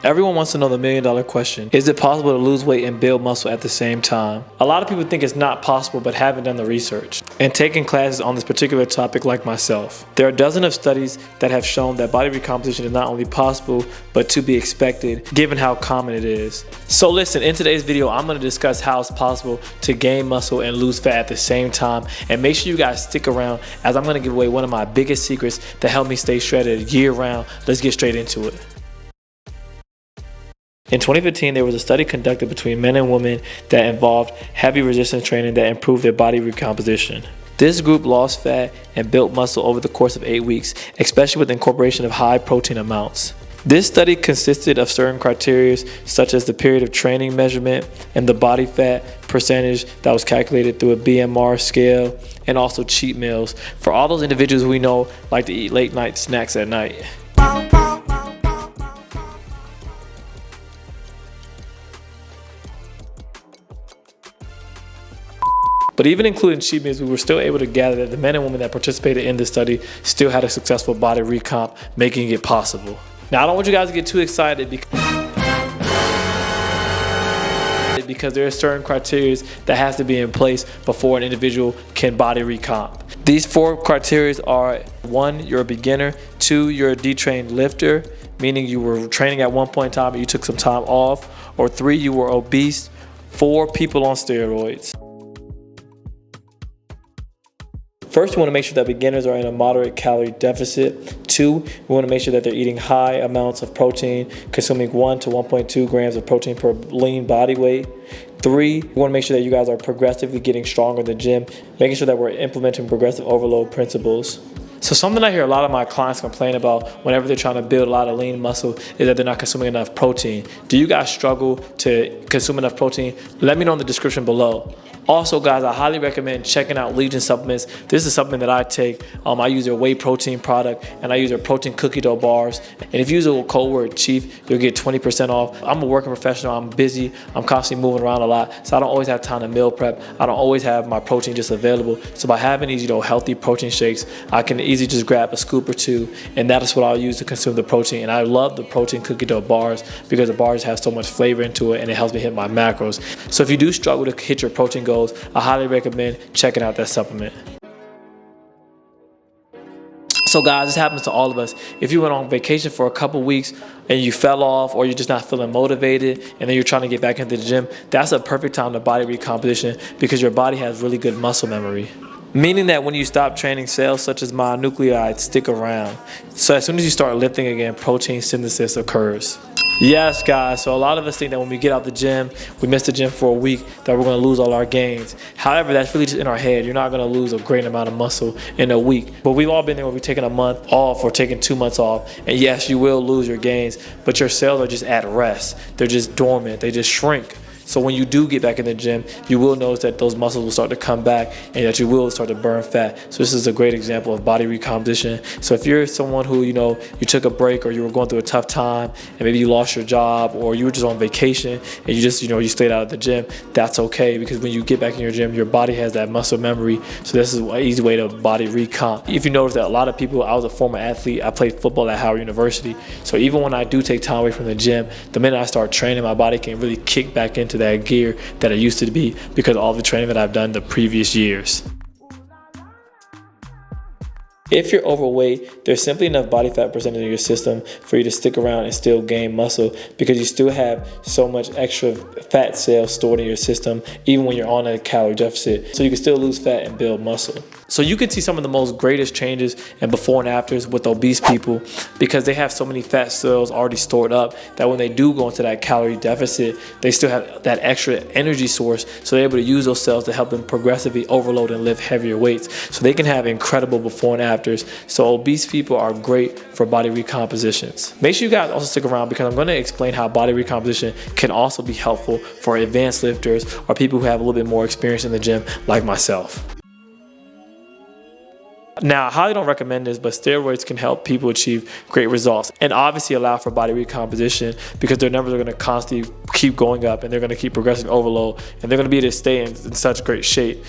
Everyone wants to know the million-dollar question. Is it possible to lose weight and build muscle at the same time? A lot of people think it's not possible but haven't done the research and taken classes on this particular topic like myself. There are dozens of studies that have shown that body recomposition is not only possible but to be expected given how common it is. So listen, in today's video I'm going to discuss how it's possible to gain muscle and lose fat at the same time, and make sure you guys stick around as I'm going to give away one of my biggest secrets that help me stay shredded year round. Let's get straight into it. In 2015, there was a study conducted between men and women that involved heavy resistance training that improved their body recomposition. This group lost fat and built muscle over the course of 8 weeks, especially with the incorporation of high protein amounts. This study consisted of certain criteria such as the period of training measurement and the body fat percentage that was calculated through a BMR scale, and also cheat meals for all those individuals who we know like to eat late night snacks at night. But even including cheat meals, we were still able to gather that the men and women that participated in this study still had a successful body recomp, making it possible. Now, I don't want you guys to get too excited because there are certain criteria that has to be in place before an individual can body recomp. These 4 criteria are: 1, you're a beginner; 2, you're a detrained lifter, meaning you were training at one point in time and you took some time off; or 3, you were obese; 4, people on steroids. First, we want to make sure that beginners are in a moderate calorie deficit. 2, we want to make sure that they're eating high amounts of protein, consuming 1 to 1.2 grams of protein per lean body weight. 3, we want to make sure that you guys are progressively getting stronger in the gym, making sure that we're implementing progressive overload principles. So something I hear a lot of my clients complain about whenever they're trying to build a lot of lean muscle is that they're not consuming enough protein. Do you guys struggle to consume enough protein? Let me know in the description below. Also, guys, I highly recommend checking out Legion supplements. This is a supplement that I take. I use their whey protein product, and I use their protein cookie dough bars. And if you use the code word CHIEF, you'll get 20% off. I'm a working professional. I'm busy. I'm constantly moving around a lot, so I don't always have time to meal prep. I don't always have my protein just available. So by having these, healthy protein shakes, I can easily just grab a scoop or 2, and that is what I'll use to consume the protein. And I love the protein cookie dough bars because the bars have so much flavor into it, and it helps me hit my macros. So if you do struggle to hit your protein goals, I highly recommend checking out that supplement. So guys, this happens to all of us. If you went on vacation for a couple weeks and you fell off, or you're just not feeling motivated, and then you're trying to get back into the gym, that's a perfect time to body recomposition because your body has really good muscle memory. Meaning that when you stop training, cells such as mononucleotides stick around. So as soon as you start lifting again, protein synthesis occurs. Yes, guys, so a lot of us think that when we get out the gym, we miss the gym for a week, that we're going to lose all our gains. However, that's really just in our head. You're not going to lose a great amount of muscle in a week. But we've all been there where we've taken a month off or taken 2 months off. And yes, you will lose your gains, but your cells are just at rest. They're just dormant. They just shrink. So when you do get back in the gym, you will notice that those muscles will start to come back and that you will start to burn fat. So this is a great example of body recomposition. So if you're someone who, you took a break, or you were going through a tough time and maybe you lost your job, or you were just on vacation and you just, you stayed out of the gym, that's okay, because when you get back in your gym, your body has that muscle memory. So this is an easy way to body recomp. If you notice that a lot of people, I was a former athlete, I played football at Howard University. So even when I do take time away from the gym, the minute I start training, my body can really kick back into that gear that it used to be because of all the training that I've done the previous years. If you're overweight, there's simply enough body fat percentage in your system for you to stick around and still gain muscle, because you still have so much extra fat cells stored in your system even when you're on a calorie deficit. So you can still lose fat and build muscle. So you can see some of the most greatest changes in before and afters with obese people because they have so many fat cells already stored up that when they do go into that calorie deficit, they still have that extra energy source, so they're able to use those cells to help them progressively overload and lift heavier weights. So they can have incredible before and afters. So obese people are great for body recompositions. Make sure you guys also stick around because I'm going to explain how body recomposition can also be helpful for advanced lifters or people who have a little bit more experience in the gym like myself. Now, I highly don't recommend this, but steroids can help people achieve great results and obviously allow for body recomposition because their numbers are going to constantly keep going up and they're going to keep progressive overload and they're going to be able to stay in such great shape.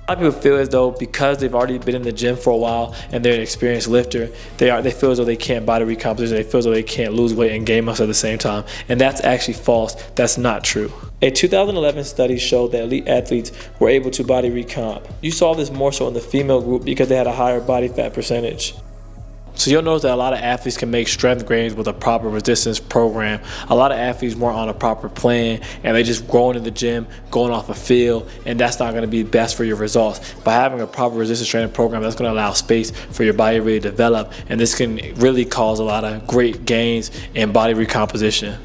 A lot of people feel as though because they've already been in the gym for a while and they're an experienced lifter, they feel as though they can't body recomposition, they feel as though they can't lose weight and gain muscle at the same time. And that's actually false. That's not true. A 2011 study showed that elite athletes were able to body recomp. You saw this more so in the female group because they had a higher body fat percentage. So you'll notice that a lot of athletes can make strength gains with a proper resistance program. A lot of athletes weren't on a proper plan and they just growing in the gym, going off a field, and that's not going to be best for your results. By having a proper resistance training program, that's going to allow space for your body to really develop, and this can really cause a lot of great gains in body recomposition.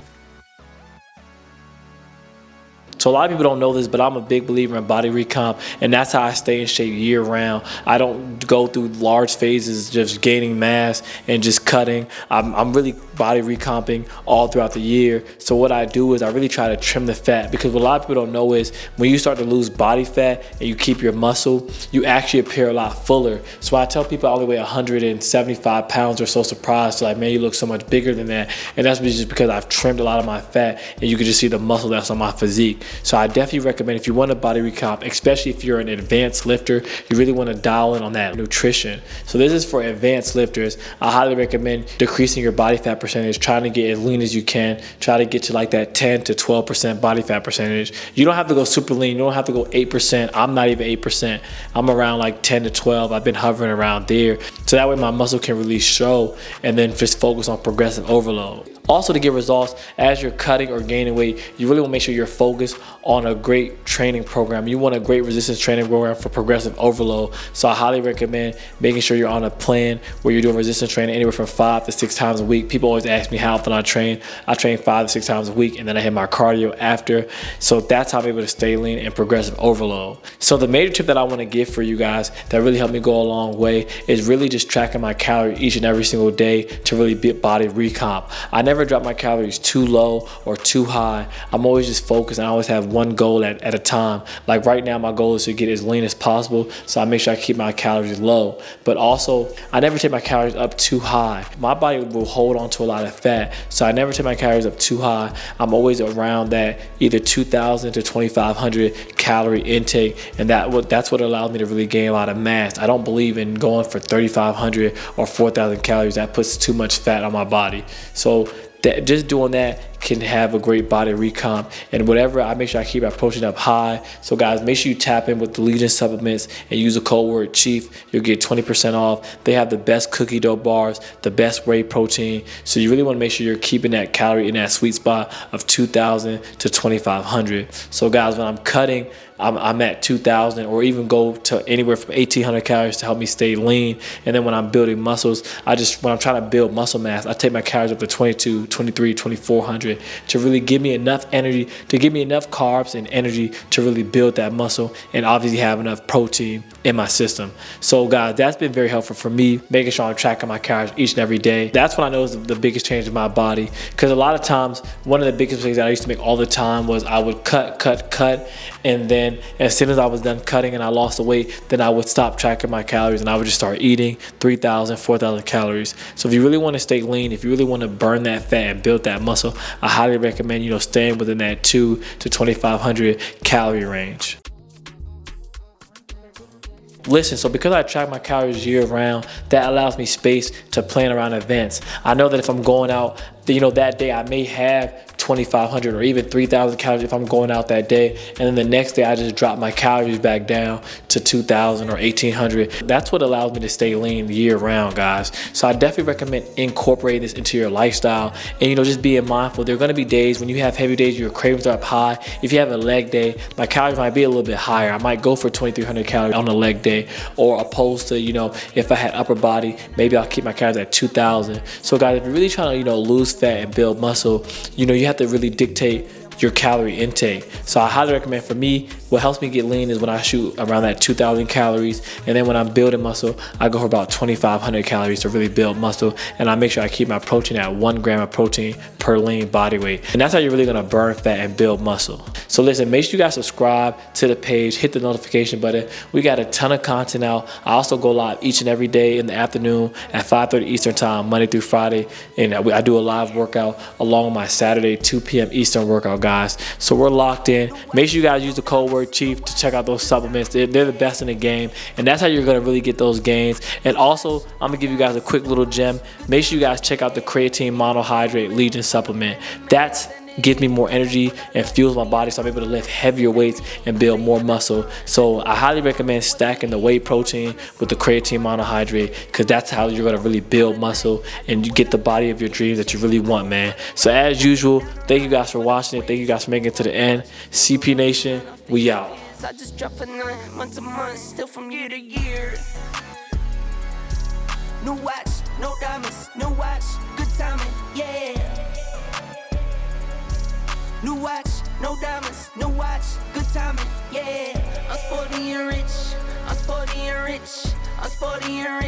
So a lot of people don't know this, but I'm a big believer in body recomp, and that's how I stay in shape year round. I don't go through large phases just gaining mass and just cutting. I'm really body recomping all throughout the year. So what I do is I really try to trim the fat, because what a lot of people don't know is when you start to lose body fat and you keep your muscle, you actually appear a lot fuller. So I tell people I only weigh 175 pounds or so, surprised, like, man, you look so much bigger than that. And that's just because I've trimmed a lot of my fat, and you can just see the muscle that's on my physique. So I definitely recommend, if you want a body recomp, especially if you're an advanced lifter, you really want to dial in on that nutrition. So this is for advanced lifters. I highly recommend decreasing your body fat percentage, trying to get as lean as you can. Try to get to like that 10 to 12% body fat percentage. You don't have to go super lean. You don't have to go 8%. I'm not even 8%. I'm around like 10 to 12. I've been hovering around there. So that way my muscle can really show, and then just focus on progressive overload. Also, to get results as you're cutting or gaining weight, you really want to make sure you're focused on a great training program. You want a great resistance training program for progressive overload. So I highly recommend making sure you're on a plan where you're doing resistance training anywhere from 5 to 6 times a week. People always ask me how often I train. I train 5 to 6 times a week, and then I hit my cardio after. So that's how I'm able to stay lean and progressive overload. So the major tip that I want to give for you guys that really helped me go a long way is really just tracking my calories each and every single day to really be body recomp. I never drop my calories too low or too high. I'm always just focused, and I always have one goal at a time. Like right now, my goal is to get as lean as possible, so I make sure I keep my calories low. But also, I never take my calories up too high. My body will hold on to a lot of fat, so I never take my calories up too high. I'm always around that either 2,000 to 2,500 calorie intake, and that's what allows me to really gain a lot of mass. I don't believe in going for 3,500 or 4,000 calories. That puts too much fat on my body. So just doing that can have a great body recomp. And whatever, I make sure I keep my protein up high. So guys, make sure you tap in with the Creatine Supplements and use the code word CHIEF. You'll get 20% off. They have the best cookie dough bars, the best whey protein. So you really want to make sure you're keeping that calorie in that sweet spot of 2,000 to 2,500. So guys, when I'm cutting, I'm at 2,000, or even go to anywhere from 1,800 calories to help me stay lean. And then when I'm building muscles, when I'm trying to build muscle mass, I take my calories up to 22, 23, 2,400 to really give me enough energy, to give me enough carbs and energy to really build that muscle, and obviously have enough protein in my system. So guys, that's been very helpful for me, making sure I'm tracking my calories each and every day. That's when I know is the biggest change in my body, because a lot of times, one of the biggest mistakes that I used to make all the time was I would cut, and then as soon as I was done cutting and I lost the weight, then I would stop tracking my calories and I would just start eating 3,000, 4,000 calories. So if you really want to stay lean, if you really want to burn that fat and build that muscle, I highly recommend, staying within that 2,000 to 2,500 calorie range. Listen, so because I track my calories year round, that allows me space to plan around events. I know that if I'm going out, that day I may have 2,500 or even 3,000 calories if I'm going out that day, and then the next day I just drop my calories back down to 2,000 or 1,800. That's what allows me to stay lean year round, guys. So I definitely recommend incorporating this into your lifestyle, and just being mindful. There are going to be days when you have heavy days, your cravings are up high. If you have a leg day, my calories might be a little bit higher. I might go for 2,300 calories on a leg day, or opposed to if I had upper body, maybe I'll keep my calories at 2,000. So guys, if you're really trying to lose fat and build muscle, you have to really dictate your calorie intake. So I highly recommend, for me, what helps me get lean is when I shoot around that 2,000 calories, and then when I'm building muscle, I go for about 2,500 calories to really build muscle, and I make sure I keep my protein at 1 gram of protein per lean body weight. And that's how you're really gonna burn fat and build muscle. So listen, make sure you guys subscribe to the page, hit the notification button. We got a ton of content out. I also go live each and every day in the afternoon at 5:30 Eastern time, Monday through Friday. And I do a live workout along with my Saturday 2 p.m. Eastern workout, guys. So we're locked in. Make sure you guys use the code word CHIEF to check out those supplements. They're the best in the game. And that's how you're going to really get those gains. And also, I'm going to give you guys a quick little gem. Make sure you guys check out the Creatine Monohydrate Legion supplement. That gives me more energy and fuels my body, so I'm able to lift heavier weights and build more muscle. So I highly recommend stacking the whey protein with the creatine monohydrate, because that's how you're going to really build muscle and you get the body of your dreams that you really want, man. So as usual, thank you guys for watching it. Thank you guys for making it to the end. CP Nation, we out. I just drop a 9 month to month, still from year to year. New watch, no diamonds, new watch, good timing, yeah. New watch, no diamonds, new watch, good timing, yeah. I'm sporty and rich, I'm sporty and rich, I'm sporty and rich.